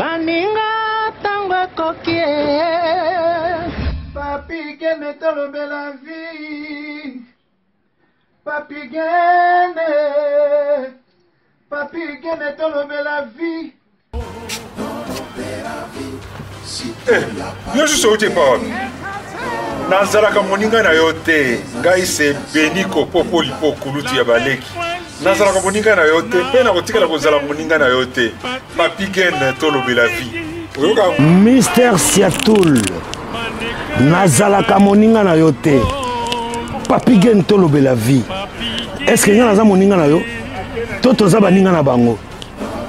Baninga tango kokie Papi gene tolobe la vie Papi gene tolobe la vie Yo suis sauté par Nazaraka moninga na yote ngai se beniko popo lipo kulutu ya baleki Nazaraka moninga na yote pe na kotika la kozala moninga na yote Papi Gen tolobe la vie Mister Siatoul Nazaraka moninga na yote Papi Gen tolobe la vie. Est-ce que naza moninga na yo to toza baninga na bango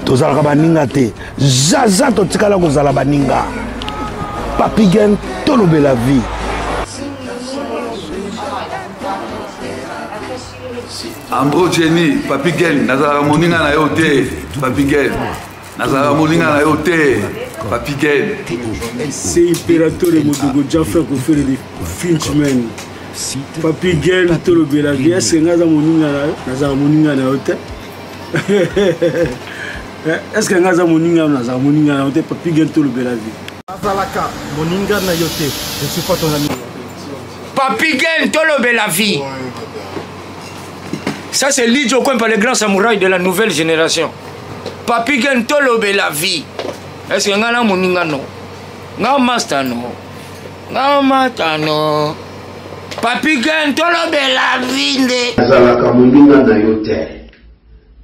tozalaka baninga te jaza totikala kozala baninga Papi Gen tolobe la vie. Ambro Jenny, Papi Gen, Nazara moninga na yote, Papi Gen. Nazara moninga na yote, Papi Gen. C'est impérateur de Modogo Jaffa qui fait des Finchman. Papi Gen, tolobe la vie. Est-ce que Nazara moninga na yote? Est-ce que Nazara moninga na yote, Papi Gen tolobe la vie? Nazalaka moninga na yote, je ne suis pas ton ami. Papi Gen tolobe la vie. Ça c'est Lidjo Kwempa, le grand samouraï de la nouvelle génération. Papi Gen tolobe la vie. Est-ce que ngana moninga no? Nga master no. Nga mata no. Papi Gen tolobe la vie de. Nazalaka moninga na yote.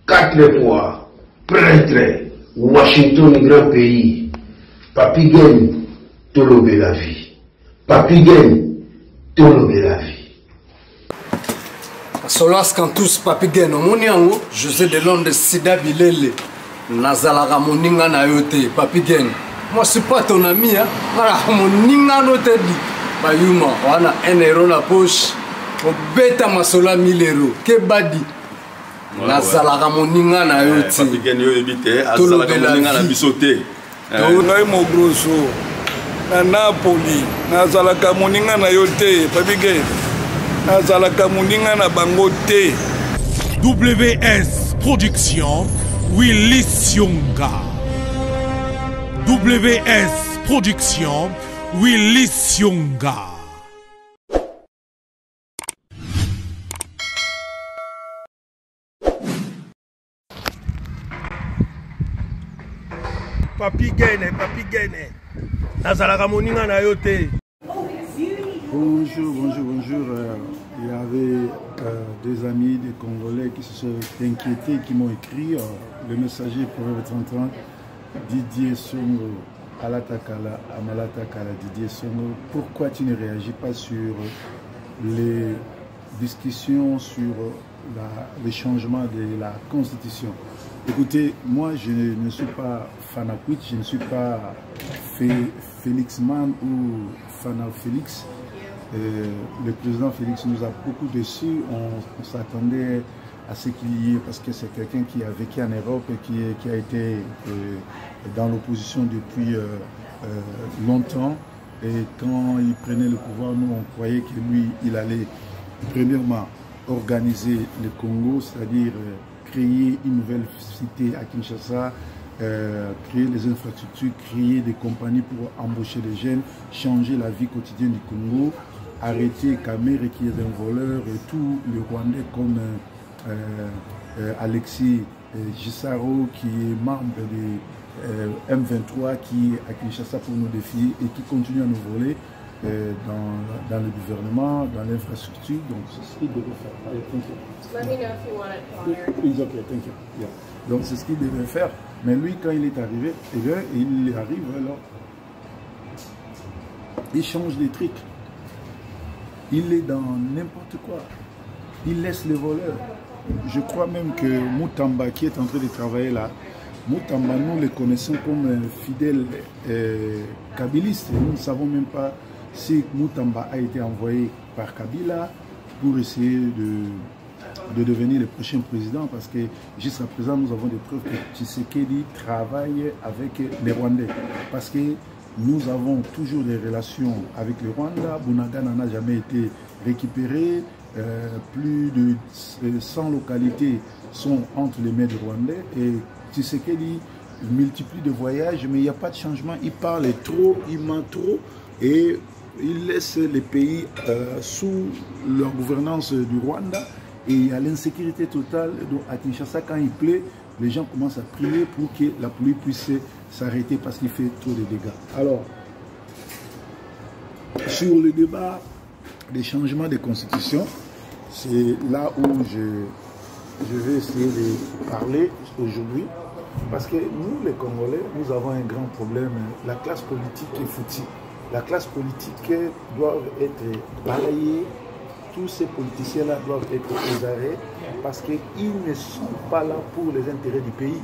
4 fois prêtre Washington grand pays. Papi Gen tolobe la vie. Papi Gen tolobe la vie. Solas Kantus Papi Gen Omoniango, José de Londres Sida Bilele, Nazalaka moninga na yote, Papi Gen. Moi je suis pas ton ami, hein. Voilà, moninga no te di. Bayuma, on a 1 euro la poche. On bêta masola 1000 euros. Que badi. Nazalaka moninga na yote. Papi Gen yo ebite, azalaka moninga na bisote. Ngai mo grosso. Na Napoli, Nazalaka moninga na yote, Papi Gen. Nazalaka moninga na bango te. WS Production, Willy Sionga. WS Production, Willy Sionga. Papi Gen. Nazalaka moninga na yote. Bonjour. Il y avait des amis, des Congolais qui se sont inquiétés, qui m'ont écrit. Le messager Proverbe 30, Didier Songo, Alatakala, Amalatakala, Didier Songo. Pourquoi tu ne réagis pas sur les discussions sur le changement de la Constitution? Écoutez, moi je ne suis pas Fanakwit, je ne suis pas Félix Man ou Fana Félix. Le président Félix nous a beaucoup déçus. On s'attendait à ce qu'il y ait, parce que c'est quelqu'un qui a vécu en Europe et qui a été dans l'opposition depuis longtemps. Et quand il prenait le pouvoir, nous on croyait que lui, il allait premièrement organiser le Congo, c'est-à-dire créer une nouvelle cité à Kinshasa, créer les infrastructures, créer des compagnies pour embaucher les jeunes, changer la vie quotidienne du Congo, arrêter Kamere qui est un voleur et tous les Rwandais comme Alexis Gisaro qui est membre de M23 qui est à Kinshasa pour nous défier et qui continue à nous voler dans le gouvernement, dans l'infrastructure. Donc c'est ce qu'il devait faire. Allez, Let me know if you want it, Connor. It's okay, thank you. Yeah. Donc c'est ce qu'il devait faire. Mais lui, quand il est arrivé, il arrive alors, il change des trucs. Il est dans n'importe quoi. Il laisse les voleurs. Je crois même que Moutamba, qui est en train de travailler là, Moutamba, nous le connaissons comme un fidèle kabiliste. Nous ne savons même pas si Moutamba a été envoyé par Kabila pour essayer de devenir le prochain président, parce que jusqu'à présent nous avons des preuves que Tshisekedi travaille avec les Rwandais, parce que nous avons toujours des relations avec le Rwanda. Bunagana n'a jamais été récupéré, plus de 100 localités sont entre les mains des Rwandais et Tshisekedi il multiplie de voyages, mais il n'y a pas de changement. Il parle trop, il ment trop et il laisse les pays sous leur gouvernance du Rwanda. Et il y a l'insécurité totale. Donc à Kinshasa, quand il pleut, les gens commencent à prier pour que la pluie puisse s'arrêter parce qu'il fait trop de dégâts. Alors, sur le débat des changements de constitution, c'est là où je vais essayer de parler aujourd'hui. Parce que nous, les Congolais, nous avons un grand problème. La classe politique est foutue. La classe politique doit être balayée. Tous ces politiciens-là doivent être aux arrêts parce qu'ils ne sont pas là pour les intérêts du pays.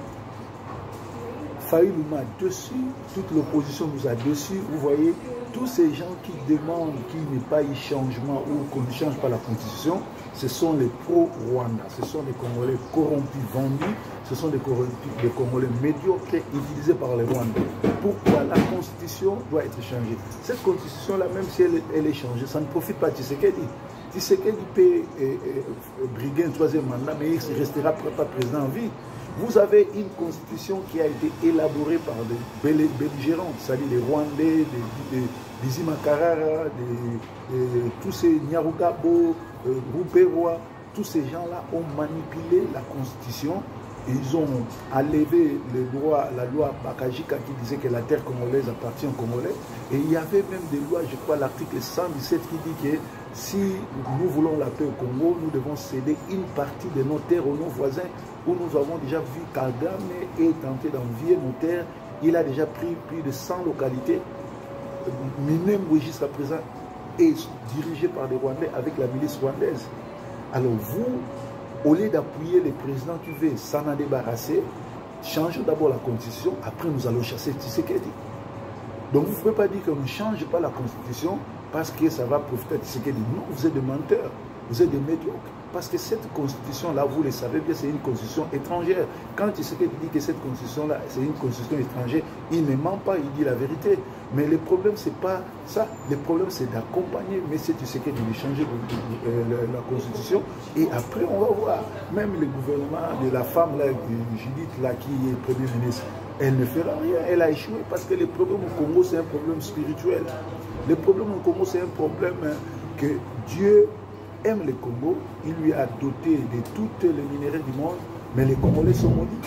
Fayoulou m'a dessus, toute l'opposition nous a dessus. Vous voyez, tous ces gens qui demandent qu'il n'y ait pas eu changement ou qu'on ne change pas la constitution, ce sont les pro-Rwanda, ce sont des Congolais corrompus, vendus, ce sont des Congolais médiocres utilisés par les Rwandais. Pourquoi la constitution doit être changée? Cette constitution-là, même si elle est changée, ça ne profite pas de Tshisekedi. Tshisekedi peut briguer un troisième mandat, mais il ne restera pas président en vie. Vous avez une constitution qui a été élaborée par des belligérants, c'est-à-dire les Rwandais, des Imakarara, tous ces Nyarugabo, Ruberois, tous ces gens-là ont manipulé la constitution. Ils ont enlevé la loi Bakajika qui disait que la terre congolaise appartient aux Congolais. Et il y avait même des lois, je crois l'article 117 qui dit que si nous voulons la paix au Congo, nous devons céder une partie de nos terres aux nos voisins, où nous avons déjà vu Kagame et tenté d'envier nos terres. Il a déjà pris plus de 100 localités. Minembwe jusqu'à présent est dirigé par des Rwandais avec la milice rwandaise. Alors vous, au lieu d'appuyer les présidents qui veulent s'en débarrasser, changeons d'abord la constitution, après nous allons chasser Tshisekedi. Donc vous ne pouvez pas dire que nous ne changeons pas la constitution parce que ça va profiter à Tshisekedi. Non, vous êtes des menteurs, vous êtes des médiocres. Parce que cette constitution-là, vous le savez bien, c'est une constitution étrangère. Quand Tshisekedi dit que cette constitution-là, c'est une constitution étrangère, il ne ment pas, il dit la vérité. Mais le problème, ce n'est pas ça. Le problème, c'est d'accompagner M. Tshisekedi de changer la constitution. Et après, on va voir. Même le gouvernement de la femme, là, Judith, là, qui est Premier ministre, elle ne fera rien. Elle a échoué parce que le problème au Congo, c'est un problème spirituel. Le problème au Congo, c'est un problème que Dieu aime le Congo, il lui a doté de toutes les minéraux du monde, mais les Congolais sont maudits.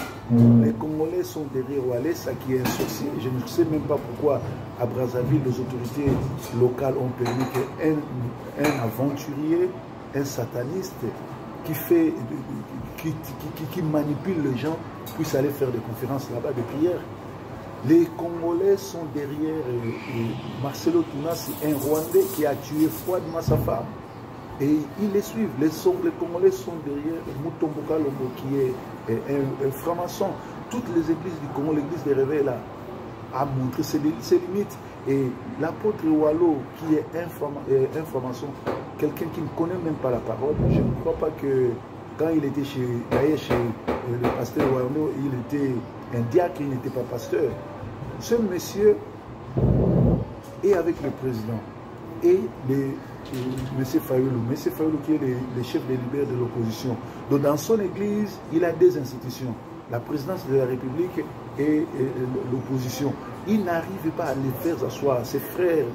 Les Congolais sont derrière Walesa qui est un sorcier. Je ne sais même pas pourquoi à Brazzaville, les autorités locales ont permis qu'un aventurier, un sataniste qui manipule les gens puisse aller faire des conférences là-bas, des prières. Les Congolais sont derrière Marcelo Touna, c'est un Rwandais qui a tué froidement sa femme. Et ils les suivent. Les Congolais sont derrière Mutomboka Lombo qui est un franc-maçon. Toutes les églises du Congo, l'église des réveils là, a montré ses limites. Et l'apôtre Wallo qui est un franc-maçon, quelqu'un qui ne connaît même pas la parole, je ne crois pas que quand il était chez le pasteur Wallo, il était un diacre, il n'était pas pasteur. Ce monsieur est avec le président et M. Fayoulou. M. Fayoulou qui est le chef des libéraux de l'opposition. Donc dans son église, il a des institutions. La présidence de la République et l'opposition. Il n'arrive pas à les faire asseoir. Ses frères,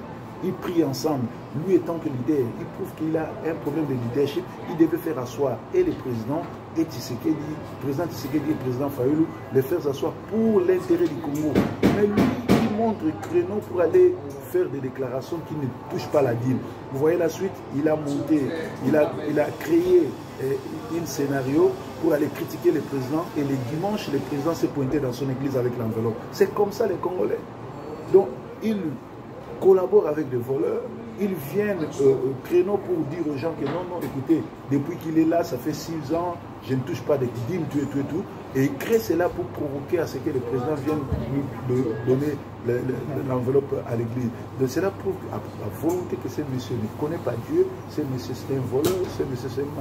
ils prient ensemble. Lui étant que leader, il prouve qu'il a un problème de leadership. Il devait faire asseoir et le président et Tshisekedi, président Tshisekedi et président Fayoulou, les faire asseoir pour l'intérêt du Congo. Mais lui, il montre le créneau pour aller faire des déclarations qui ne touchent pas la dîme. Vous voyez la suite, il a monté, il a créé un scénario pour aller critiquer le président et le dimanche, le président s'est pointé dans son église avec l'enveloppe. C'est comme ça les Congolais. Donc, ils collaborent avec des voleurs, ils viennent au créneau pour dire aux gens que non, écoutez, depuis qu'il est là, ça fait 6 ans, je ne touche pas de dîmes, tout. Et il crée cela pour provoquer à ce que le président vienne lui donner l'enveloppe à l'église. Donc cela prouve la volonté que ce monsieur ne connaît pas Dieu, ce monsieur c'est un voleur, ce monsieur c'est un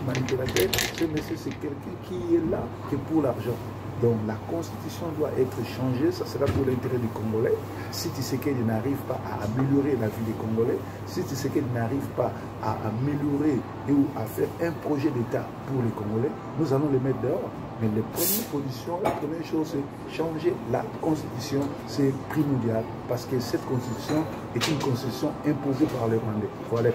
manipulateur, ce monsieur c'est quelqu'un qui est là que pour l'argent. Donc la constitution doit être changée, ça sera pour l'intérêt des Congolais. Si Tshisekedi n'arrive pas à améliorer la vie des Congolais, si Tshisekedi n'arrive pas à améliorer ou à faire un projet d'État pour les Congolais, nous allons les mettre dehors. Mais la première chose, c'est changer la constitution, c'est primordial, parce que cette constitution est une constitution imposée par les Rwandais. Voilà.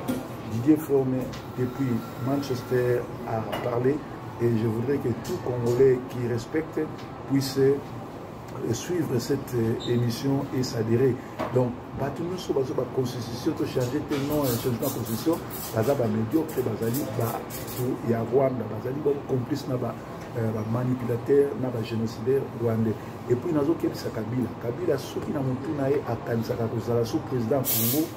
Didier Formé, depuis Manchester, a parlé, et je voudrais que tout Congolais qui respecte puisse suivre cette émission et s'adhérer. Donc, tout nous sommes la constitution, tout changer tellement un changement de constitution, bazaba médiocre, bazali, il y a Rwanda, bazali, complice, manipulateur, génocidaire rwandais. Et puis, nous avons Kabila. Kabila, ceux qui n'ont pas été à Kansaka, sous président Congo,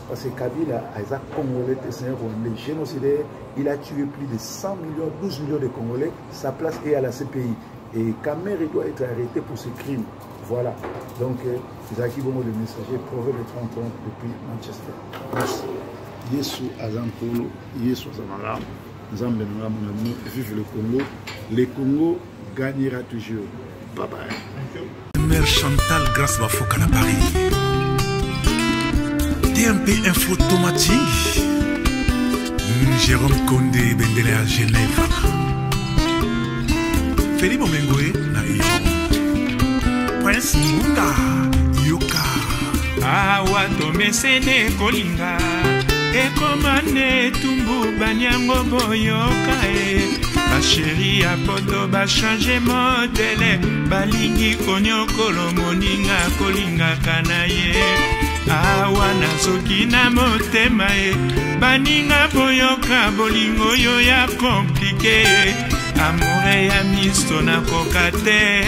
parce que Kabila a Congolais, Rwandais, génocidaire, il a tué plus de 100 millions, 12 millions de Congolais, sa place est à la CPI. Et Kamer doit être arrêté pour ce crime. Voilà. Donc, Zaki Bongo, le messager, Proverbe 30 depuis Manchester. Merci. Yesu Azampolo, Yesu Azamara, Zambé Ngamou, vive le Congo. Le Congo gagnera toujours. Bye bye. Mère Chantal Grâce Bafoka à Paris. TMP Info Automatique. Jérôme Condé Bendele à Genève. Félix Bomengoé na Iyo. Prince Munga Yoka. Awa tomesene kolinga. Ekomane tumbu banyango boyoka e. Basheri ya poto ba change modele. Balingi konyokolo moninga kolinga kanaye. Awa nazoki na motema e. Baninga boyoka bolingo yo ya komplike. Amore ya misto na kokate.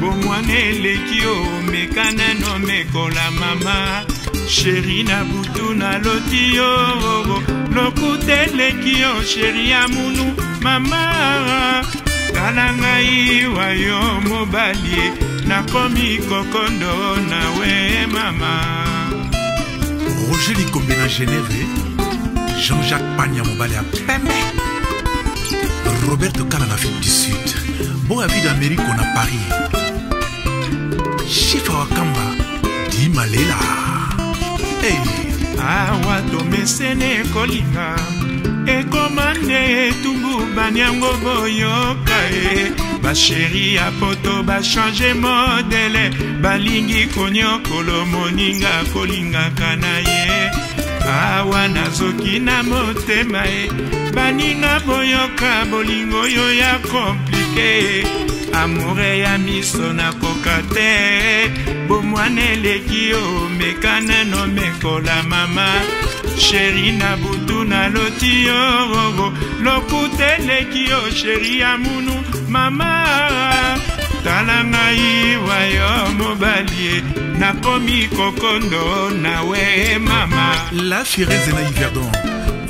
Bomwane lekio mekana no mekola mama. Chéri na butu na lotio. Lokute lekio chéri ya munu mama. Kalangai wayo mobalie. Nakomi kokondo na we mama. Roger Likombe na Genève. Jean-Jacques Pagna Mobale à Pembe. Roberto Kala en Afrique du Sud. Bon avis d'Amérique on a Paris. Chifa Wakamba Di Malela. Hey. Awa tomesene kolinga. Ekomane tumbu banyango boyoka e. Basheri ya poto ba change modele. Balingi konyokolo moninga kolinga kanaye. Awa nazoki na motema e. Baninga boyoka bolingo yo ya komplike. Amore ya miso na kokate. Bomwane lekio mekana no mekola mama. Chéri na butu na lotio. Lokute lekio chéri ya munu mama. Talangai wayo mobalie. Nakomi kokondo na we mama. La Fireze na Yverdon.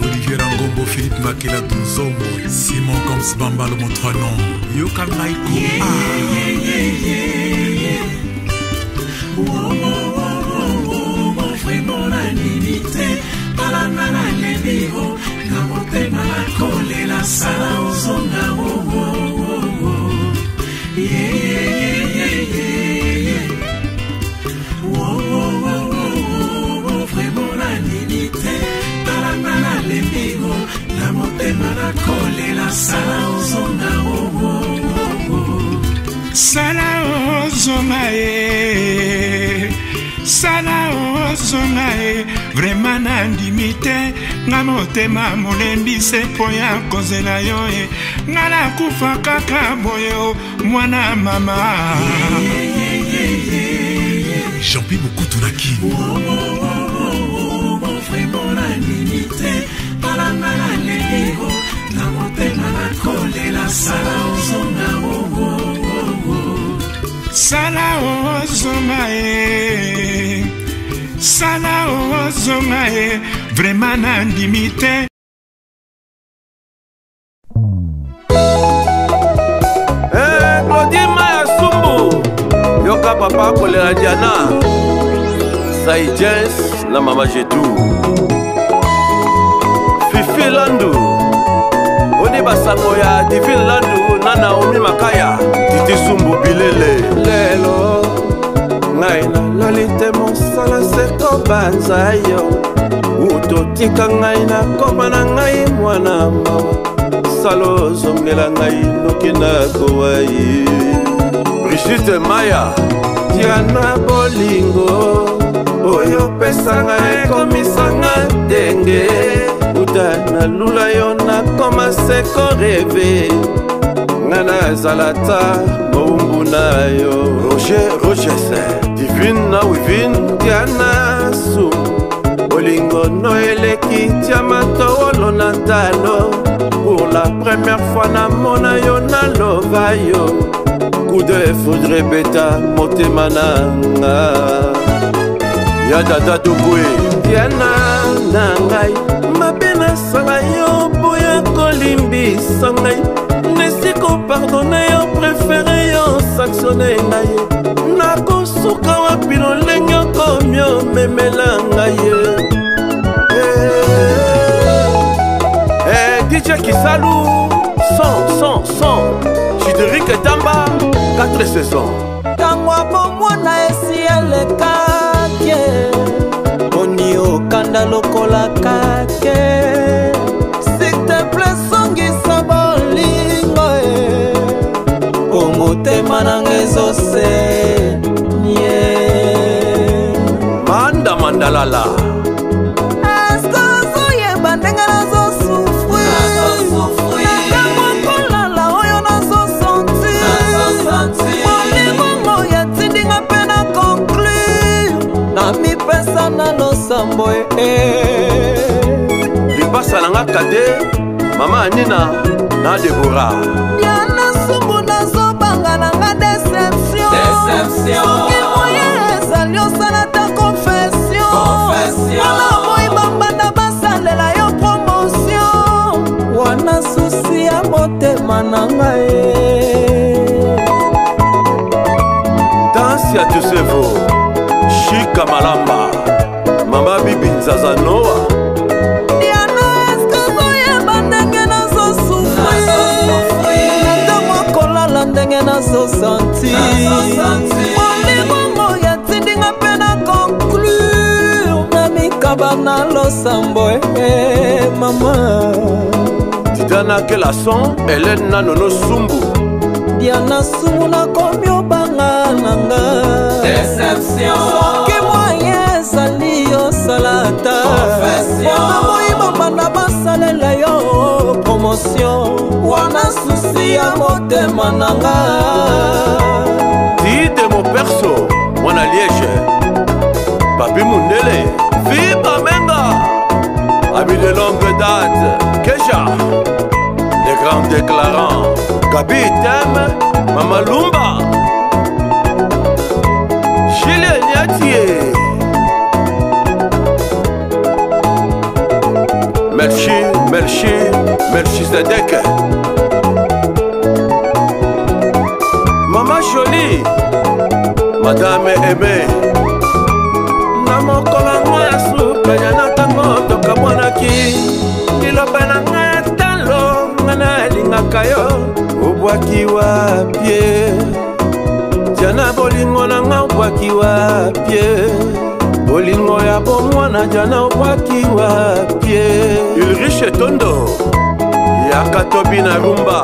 Olivier Rangombo, Philippe Makela Dunzombo, Simon Goms Bamba le Montranon, Yoka Maiko. Vraiment la limité, Palanana Lebiho, Namote Malakole, la Sala Ozonga, vraiment la limité, Palanana Lebiho, Namote Malakole, la Sala Ozonga, Sala Ozonga, Sala Ozonga, vraiment nandimite, Namotema molembi se poya kozela yo e, ngala kufa kaka boyo, mwana mama. Jean-Pierre Bokoutounaki. Vraiment nandimite, Palanana Lebiho, Namotema Malakole, la Sala Ozonga, Sala Ozonga Sala Ozonga vraiment nandimite. Claudie Maya Sumbu Yoka papa kolera Diana Saïdjens la mama Jetou Fifi Landu Odi basango ya Divine Landu Nana Omi Makaya Titi Sumbu Bilele Lelo Ngaina lolite mosala seto banza yo Uto tika ngaina koma na ngai mwana mawa mosala ozongela ngai noki na kowai Brigitte Maya Diana bolingo oyo pesanga ekomisanga ndenge uta na lula yo nakoma seko reve nga nazala ta mowumbu na yo Roger Divine na Wivine Diana su bolingo no eleki tia matowolo na talo pour la première fois namona yo naloba yo coup de foudre beta motema nanga ya dada dubwe Diana na ngai mabe nasala yo boya kolimbisa ngai nesiko pardonne yo préféré yo sanctionne ngai nakosuka wapi lolenge okomi omemela ngai DJ Kisalou son Chideric Tamba 4 saisons tango abomwana esi elekake oni okanda lokola kake s'il te plaît songisa bolingo po motema nanga ezose nie mandalala eske ozoyeba ndenge nazosufri nakamokolala oyo nazosenti molingongo yatindinga mpe na conclure na mipesa na losambo lipasa nanga kade mama Anina na Debora yana subu nazobanga nanga deception soki moye ezali osala ta confession wana moi bambanda basalela yo promotion wana susi ya motema na ngai Dansi ya Josevo Shika Malamba Mama Bibi Nzaza Noah Diana eske zoyeba ndenge nazosufri ntango kolala ndenge nazosenti molingongo yatindinga mpe na conclure na mikaba na losambo mama Titana Kelason Hélène Nanono Sumbu Diana Sumbu nakomi obanga nanga soki moye ezali osalata wana moyiba banda basalela yo promotion wana susi ya motema nanga Tide mon perso Mwana Liège Papi Mundele Viva Menga Ami de longue date Keja Les grands déclarants Gabi Tem Mama Lumba Chile Niatie Merci Zedek Mama Jolie Madame Aimé Namokolango ya suka yana tango toka mwanaki Niloba na nga talo ngana lingaka yo Ubwaki wapye Jana bolingo na nga ubwaki wapye Bolingo ya bomwana jana ubwaki wapye Ulrich Tondo Yakatobi na rumba